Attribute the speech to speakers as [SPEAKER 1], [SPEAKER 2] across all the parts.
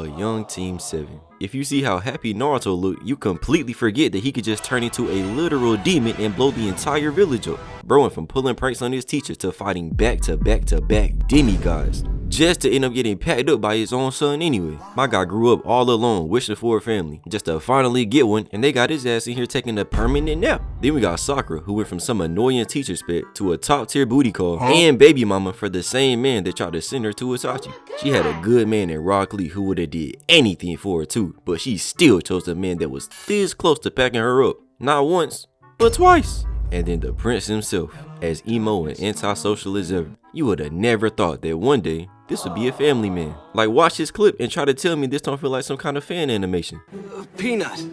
[SPEAKER 1] a young Team 7. If you see how happy Naruto looked, you completely forget that he could just turn into a literal demon and blow the entire village up. Bro went from pulling pranks on his teacher to fighting back to back to back demigods, just to end up getting packed up by his own son anyway. My guy grew up all alone, wishing for a family, just to finally get one, and they got his ass in here taking a permanent nap. Then we got Sakura, who went from some annoying teacher spit to a top tier booty call, and baby mama for the same man that tried to send her to Itachi. She had a good man in Rock Lee who would have did anything for her too, but she still chose the man that was this close to packing her up. Not once, but twice. And then the prince himself, as emo and antisocial as ever. You would have never thought that one day this would be a family man. Like, watch this clip and try to tell me this don't feel like some kind of fan animation.
[SPEAKER 2] Peanut.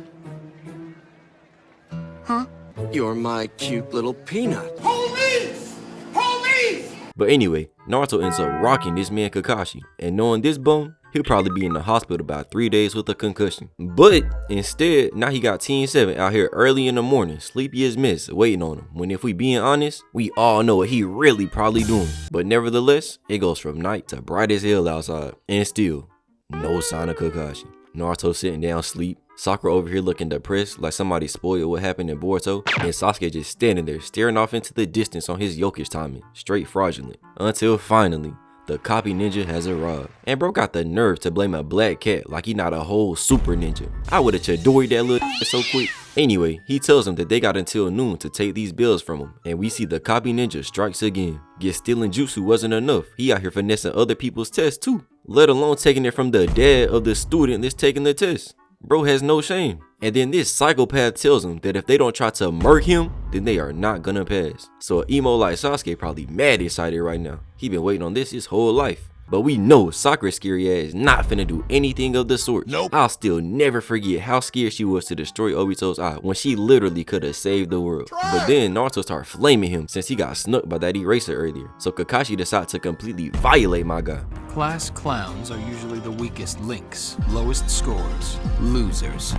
[SPEAKER 3] Huh?
[SPEAKER 2] You're my cute little peanut.
[SPEAKER 4] Police! Police!
[SPEAKER 1] But anyway, Naruto ends up rocking this man Kakashi, and knowing this bum, he'll probably be in the hospital about 3 days with a concussion. But instead, now he got Team 7 out here early in the morning, sleepy as mess, waiting on him. When if we being honest, we all know what he really probably doing. But nevertheless, it goes from night to bright as hell outside, and still, no sign of Kakashi. Naruto sitting down asleep, Sakura over here looking depressed like somebody spoiled what happened in Boruto, and Sasuke just standing there staring off into the distance on his Yokish timing, straight fraudulent. Until finally, the copy ninja has arrived. And bro got the nerve to blame a black cat like he not a whole super ninja. I would've chadoried that little so quick. Anyway, he tells him that they got until noon to take these bills from him, and we see the copy ninja strikes again. Guess stealing jutsu wasn't enough, he out here finessing other people's tests too, let alone taking it from the dad of the student that's taking the test. Bro has no shame. And then this psychopath tells him that if they don't try to murk him, then they are not gonna pass. So an emo like Sasuke probably mad excited right now. He been waiting on this his whole life. But we know Sakura's scary ass not finna do anything of the sort.
[SPEAKER 4] Nope.
[SPEAKER 1] I'll still never forget how scared she was to destroy Obito's eye when she literally could have saved the world. But then Naruto started flaming him since he got snuck by that eraser earlier. So Kakashi decided to completely violate my guy.
[SPEAKER 5] Class clowns are usually the weakest links, lowest scores, losers.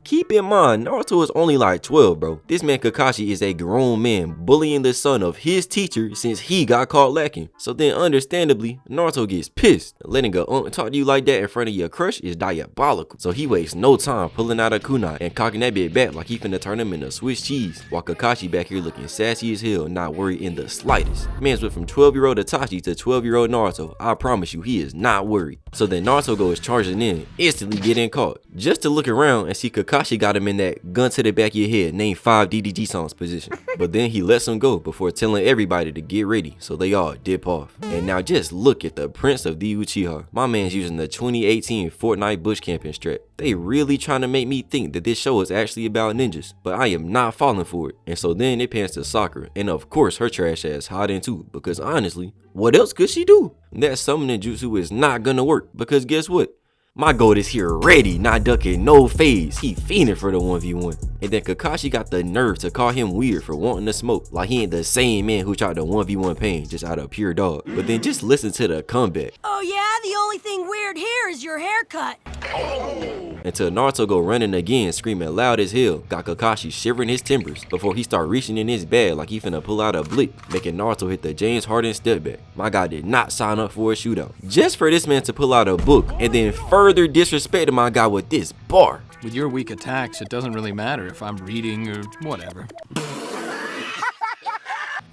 [SPEAKER 1] Keep in mind, Naruto is only like 12, bro. This man Kakashi is a grown man bullying the son of his teacher since he got caught lacking. So then understandably, Naruto gets pissed. Letting a talk to you like that in front of your crush is diabolical. So he wastes no time pulling out a kunai and cocking that bit back like he finna turn him into Swiss cheese. While Kakashi back here looking sassy as hell, not worried in the slightest. Man's went from 12-year-old Itachi to 12-year-old Naruto. I promise you, he is not worried. So then Naruto goes charging in, instantly getting caught. Just to look around and see Kakashi got him in that gun to the back of your head, name 5 DDG songs position. But then he lets him go before telling everybody to get ready, so they all dip off. And now just look at the Prince of the Uchiha. My man's using the 2018 Fortnite bush camping strat. They really trying to make me think that this show is actually about ninjas, but I am not falling for it. And so then it pans to Sakura, and of course her trash ass hiding too, because honestly, what else could she do? That summoning jutsu is not gonna work, because guess what? My goat is here ready, not ducking no phase. He fiending for the 1v1. And then Kakashi got the nerve to call him weird for wanting to smoke, like he ain't the same man who tried to 1v1 Pain just out of pure dog. But then just listen to the comeback.
[SPEAKER 3] Oh yeah, the only thing weird here is your haircut.
[SPEAKER 1] Until Naruto go running again, screaming loud as hell, got Kakashi shivering his timbers before he start reaching in his bag like he finna pull out a blick, making Naruto hit the James Harden step back. My guy did not sign up for a shootout, just for this man to pull out a book and then further disrespect my guy with this bar.
[SPEAKER 5] With your weak attacks, it doesn't really matter if I'm reading or whatever.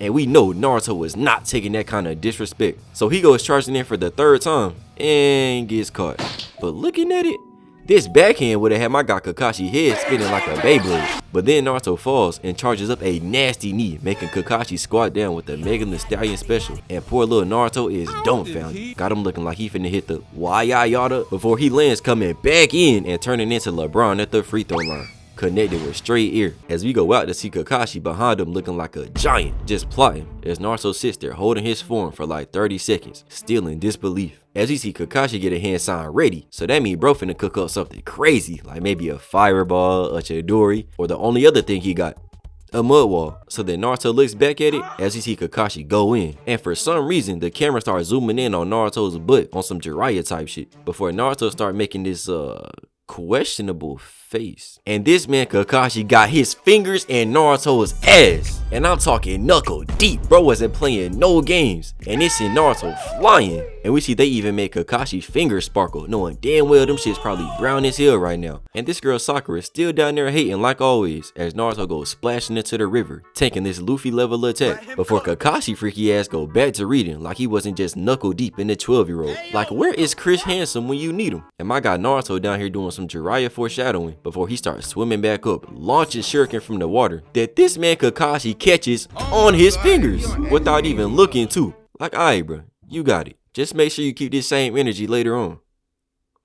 [SPEAKER 1] And we know Naruto was not taking that kind of disrespect. So he goes charging in for the 3rd time and gets caught. But looking at it, this backhand would have had my guy Kakashi head spinning like a Beyblade. But then Naruto falls and charges up a nasty knee, making Kakashi squat down with the Megan Thee Stallion special. And poor little Naruto is dumbfounded. Got him looking like he finna hit the why yada before he lands coming back in and turning into LeBron at the free throw line. Connected with straight ear, as we go out to see Kakashi behind him looking like a giant, just plotting, as Naruto sits there holding his form for like 30 seconds, still in disbelief. As we see Kakashi get a hand sign ready, so that means bro finna cook up something crazy, like maybe a fireball, a chidori, or the only other thing he got, a mud wall. So then Naruto looks back at it as we see Kakashi go in, and for some reason the camera starts zooming in on Naruto's butt on some Jiraiya type shit, before Naruto start making this questionable face. And this man Kakashi got his fingers in Naruto's ass. And I'm talking knuckle deep. Bro wasn't playing no games. And it's in Naruto flying. And we see they even made Kakashi's fingers sparkle, knowing damn well them shit's probably brown as hell right now. And this girl Sakura is still down there hating like always, as Naruto goes splashing into the river, taking this Luffy level attack, before Kakashi freaky ass go back to reading like he wasn't just knuckle deep in the 12-year-old. Like, where is Chris Handsome when you need him? And my guy Naruto down here doing some Jiraiya foreshadowing before he starts swimming back up, launching shuriken from the water that this man Kakashi catches on his fingers without even looking too. Like, alright bro, you got it. Just make sure you keep this same energy later on.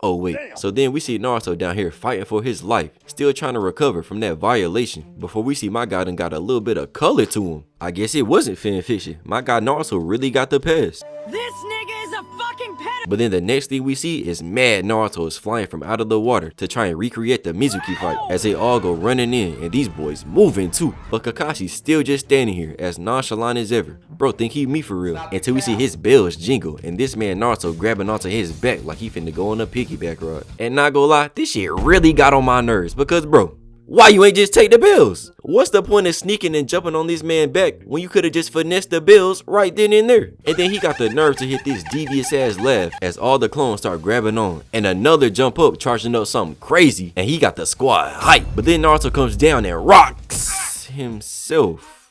[SPEAKER 1] Oh wait, so then we see Naruto down here fighting for his life, still trying to recover from that violation, before we see my guy done got a little bit of color to him. I guess it wasn't fan fiction. My guy Naruto really got the pass.
[SPEAKER 3] This nigga is a fucking pedo.
[SPEAKER 1] But then the next thing we see is mad Naruto is flying from out of the water to try and recreate the Mizuki fight, as they all go running in and these boys moving too. But Kakashi's still just standing here as nonchalant as ever. Bro think he me for real, until we see his bells jingle and this man Naruto grabbing onto his back like he finna go on a piggyback ride. And not gonna lie, this shit really got on my nerves because bro, why you ain't just take the bills? What's the point of sneaking and jumping on this man back when you could have just finessed the bills right then and there? And then he got the nerve to hit this devious ass laugh as all the clones start grabbing on, and another jump up charging up something crazy, and he got the squad hype. But then Naruto comes down and rocks himself.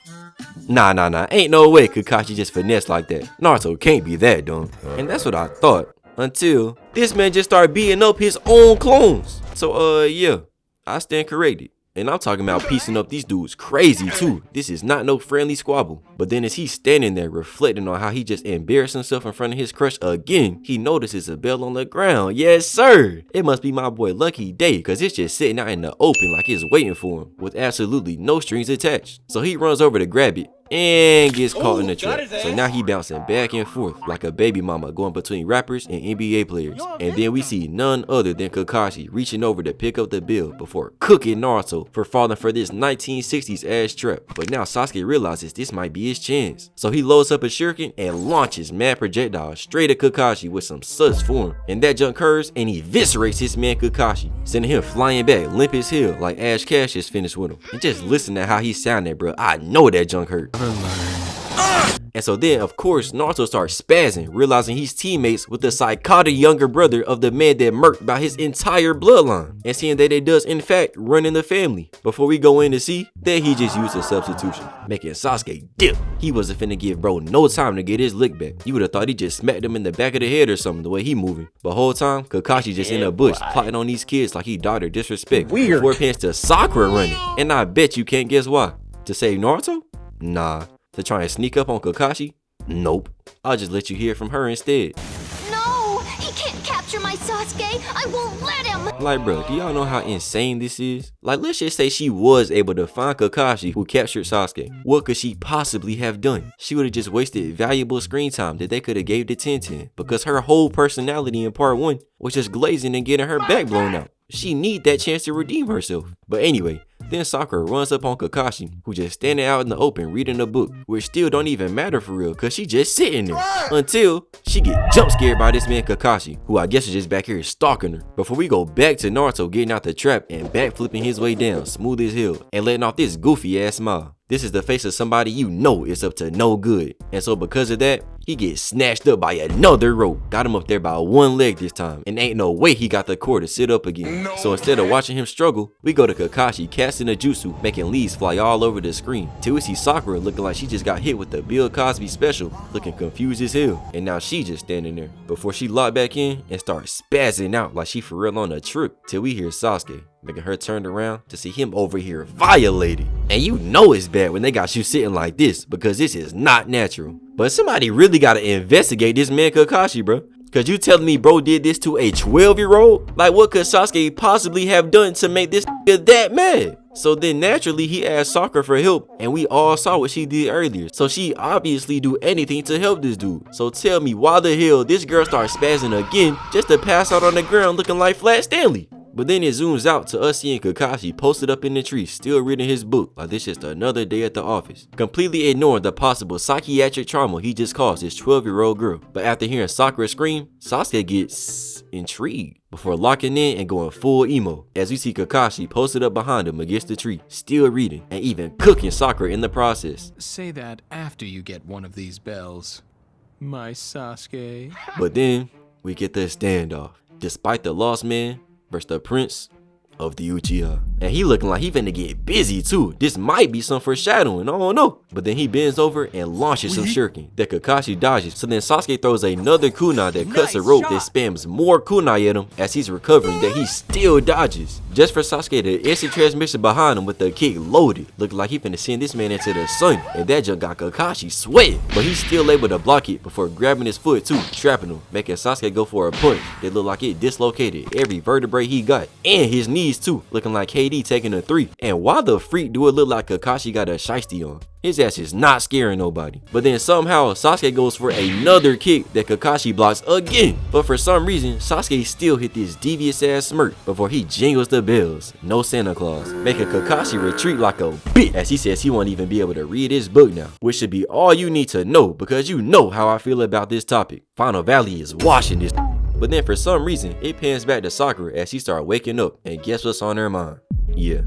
[SPEAKER 1] Nah, ain't no way Kakashi just finessed like that. Naruto can't be that dumb. And that's what I thought, until this man just started beating up his own clones. So yeah, I stand corrected. And I'm talking about piecing up these dudes crazy too. This is not no friendly squabble. But then as he's standing there reflecting on how he just embarrassed himself in front of his crush again, he notices a bell on the ground. Yes sir! It must be my boy Lucky Day, cause it's just sitting out in the open like it's waiting for him with absolutely no strings attached. So he runs over to grab it and gets caught in the trap. So now he bouncing back and forth like a baby mama going between rappers and NBA players. And then we see none other than Kakashi reaching over to pick up the bill before cooking Naruto for falling for this 1960s ass trap. But now Sasuke realizes this might be his chance. So he loads up a shuriken and launches mad projectiles straight at Kakashi with some sus form. And that junk curves and eviscerates his man Kakashi, sending him flying back limp as hell like Ash Cash just finished with him. And just listen to how he sounded, bro. I know that junk hurt. And so then, of course, Naruto starts spazzing, realizing he's teammates with the psychotic younger brother of the man that murked by his entire bloodline, and seeing that it does in fact run in the family. Before we go in to see that he just used a substitution, making Sasuke dip. He wasn't finna give bro no time to get his lick back. You would have thought he just smacked him in the back of the head or something the way he moving. But whole time, Kakashi just in a bush plotting on these kids like he daughter disrespect. Weird. Before it pans to Sakura running, and I bet you can't guess why. To save Naruto? Nah. To try and sneak up on Kakashi? Nope. I'll just let you hear from her instead.
[SPEAKER 6] No! He can't capture my Sasuke! I won't let him!
[SPEAKER 1] Like bro, do y'all know how insane this is? Like let's just say she was able to find Kakashi who captured Sasuke. What could she possibly have done? She would have just wasted valuable screen time that they could have gave to Tenten, because her whole personality in part 1 was just glazing and getting her back blown out. She need that chance to redeem herself. But anyway, then Sakura runs up on Kakashi, who just standing out in the open reading a book, which still don't even matter for real, cause she just sitting there. Until she get jump scared by this man Kakashi, who I guess is just back here stalking her. Before we go back to Naruto getting out the trap and backflipping his way down smooth as hell and letting off this goofy ass smile. This is the face of somebody you know is up to no good. And so because of that, he gets snatched up by another rope. Got him up there by one leg this time. And ain't no way he got the core to sit up again. No. So instead of watching him struggle, we go to Kakashi casting a jutsu, making leaves fly all over the screen. Till we see Sakura looking like she just got hit with the Bill Cosby special, looking confused as hell. And now she just standing there. Before she locked back in and starts spazzing out like she for real on a trip. Till we hear Sasuke, making her turn around to see him over here violated. And you know it's bad when they got you sitting like this, because this is not natural. But somebody really gotta investigate this man Kakashi, bro. Cause you telling me bro did this to a 12-year-old? Like what could Sasuke possibly have done to make this nigga that mad? So then naturally he asked Sakura for help, and we all saw what she did earlier. So she obviously do anything to help this dude. So tell me why the hell this girl starts spazzing again just to pass out on the ground looking like Flat Stanley? But then it zooms out to us seeing Kakashi posted up in the tree, still reading his book like this just another day at the office, completely ignoring the possible psychiatric trauma he just caused his 12-year-old girl. But after hearing Sakura scream, Sasuke gets intrigued before locking in and going full emo as we see Kakashi posted up behind him against the tree, still reading and even cooking Sakura in the process.
[SPEAKER 5] Say that after you get one of these bells, my Sasuke.
[SPEAKER 1] But then we get the standoff. Despite the lost man versus the prince of the Uchiha. And he looking like he finna get busy too. This might be some foreshadowing, I don't know. But then he bends over and launches some shuriken that Kakashi dodges. So then Sasuke throws another kunai that cuts a rope that spams more kunai at him as he's recovering that he still dodges. Just for Sasuke to instant transmission behind him with the kick loaded. Looked like he finna send this man into the sun. And that junk got Kakashi sweating. But he's still able to block it before grabbing his foot too, trapping him, making Sasuke go for a punch that looked like it dislocated every vertebrae he got. And his knees too, looking like KD taking a 3. And why the freak do it look like Kakashi got a shiesty on? His ass is not scaring nobody. But then somehow Sasuke goes for another kick that Kakashi blocks again. But for some reason, Sasuke still hit this devious ass smirk before he jingles the bells. No Santa Claus. Making Kakashi retreat like a bitch as he says he won't even be able to read his book now. Which should be all you need to know because you know how I feel about this topic. Final Valley is washing this. But then for some reason, it pans back to Sakura as she starts waking up, and guess what's on her mind? Yeah,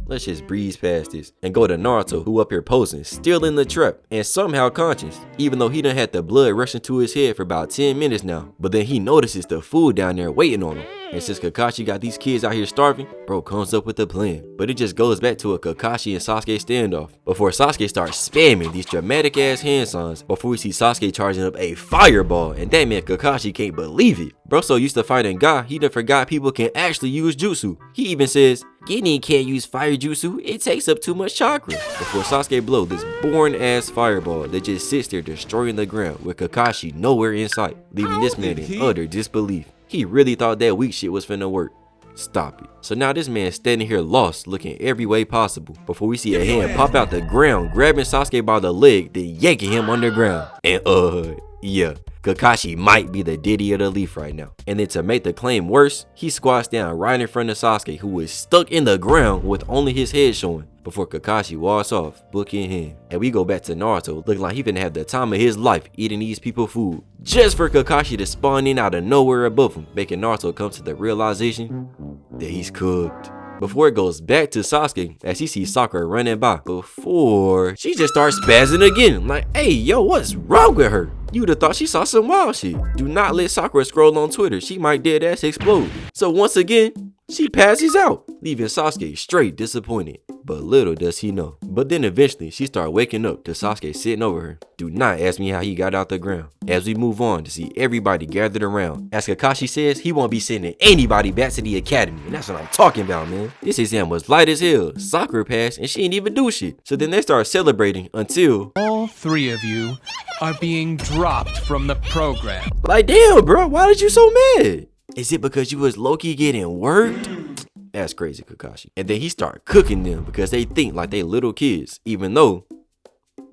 [SPEAKER 1] let's just breeze past this and go to Naruto, who up here posing, still in the trap, and somehow conscious, even though he done had the blood rushing to his head for about 10 minutes now. But then he notices the food down there waiting on him. And since Kakashi got these kids out here starving, bro comes up with a plan. But it just goes back to a Kakashi and Sasuke standoff before Sasuke starts spamming these dramatic ass hand signs before we see Sasuke charging up a fireball, and that man Kakashi can't believe it. Bro so used to fighting God, he done forgot people can actually use jutsu. He even says, Genin can't use fire jutsu, it takes up too much chakra. Before Sasuke blow this boring ass fireball that just sits there destroying the ground with Kakashi nowhere in sight, leaving this man in utter disbelief. He really thought that weak shit was finna work. Stop it. So now this man standing here lost, looking every way possible, before we see a hand pop out the ground, grabbing Sasuke by the leg, then yanking him underground. And yeah, Kakashi might be the Diddy of the Leaf right now. And then to make the claim worse, he squats down right in front of Sasuke, who is stuck in the ground with only his head showing, before Kakashi walks off, book in hand. And we go back to Naruto, looking like he finna have the time of his life eating these people food, just for Kakashi to spawn in out of nowhere above him, making Naruto come to the realization that he's cooked. Before it goes back to Sasuke as he sees Sakura running by, before she just starts spazzing again, like, hey yo, what's wrong with her? You'd have thought she saw some wild shit. Do not let Sakura scroll on Twitter, she might dead ass explode. So once again, she passes out, leaving Sasuke straight disappointed. But little does he know. But then eventually she started waking up to Sasuke sitting over her. Do not ask me how he got out the ground. As we move on to see everybody gathered around, as Kakashi says he won't be sending anybody back to the academy. And that's what I'm talking about, man. This exam was light as hell. Sakura passed and she didn't even do shit. So then they start celebrating until
[SPEAKER 5] all 3 of you are being dropped from the program.
[SPEAKER 1] Like damn bro, why did you so mad? Is it because you was low-key getting worked? That's crazy, Kakashi. And then he start cooking them because they think like they little kids, even though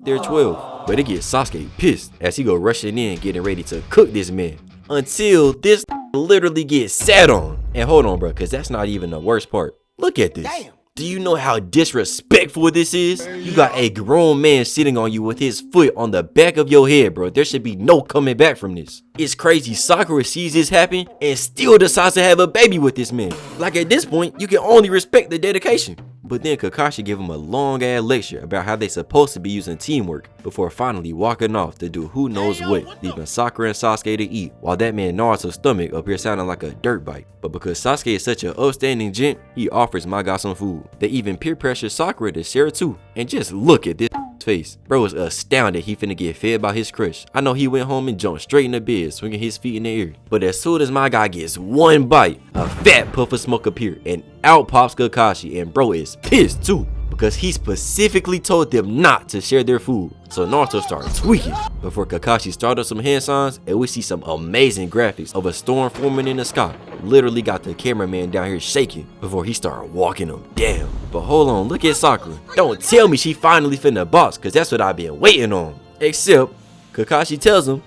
[SPEAKER 1] they're 12. But it gets Sasuke pissed as he go rushing in, getting ready to cook this man. Until this literally gets sat on. And hold on, bro, because that's not even the worst part. Look at this. Damn. Do you know how disrespectful this is? You got a grown man sitting on you with his foot on the back of your head, bro. There should be no coming back from this. It's crazy. Sakura sees this happen and still decides to have a baby with this man. Like at this point, you can only respect the dedication. But then Kakashi give him a long ass lecture about how they supposed to be using teamwork before finally walking off to do who knows what, leaving Sakura and Sasuke to eat, while that man Naruto's stomach up here sounding like a dirt bike. But because Sasuke is such an upstanding gent, he offers my guy some food. They even peer pressure Sakura to share too. And just look at this face. Bro is astounded he finna get fed by his crush. I know he went home and jumped straight in the bed, swinging his feet in the air. But as soon as my guy gets one bite, a fat puff of smoke appear and out pops Kakashi, and bro is pissed too because he specifically told them not to share their food. So Naruto started tweaking before Kakashi started some hand signs, and we see some amazing graphics of a storm forming in the sky. Literally got the cameraman down here shaking before he started walking them down. But hold on, look at Sakura. Don't tell me she finally finna box, cause that's what I've been waiting on. Except Kakashi tells him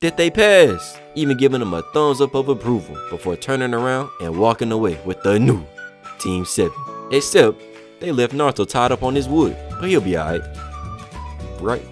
[SPEAKER 1] that they passed, even giving him a thumbs up of approval before turning around and walking away with the new Team 7. Except they left Naruto tied up on his wood, but he'll be alright, right?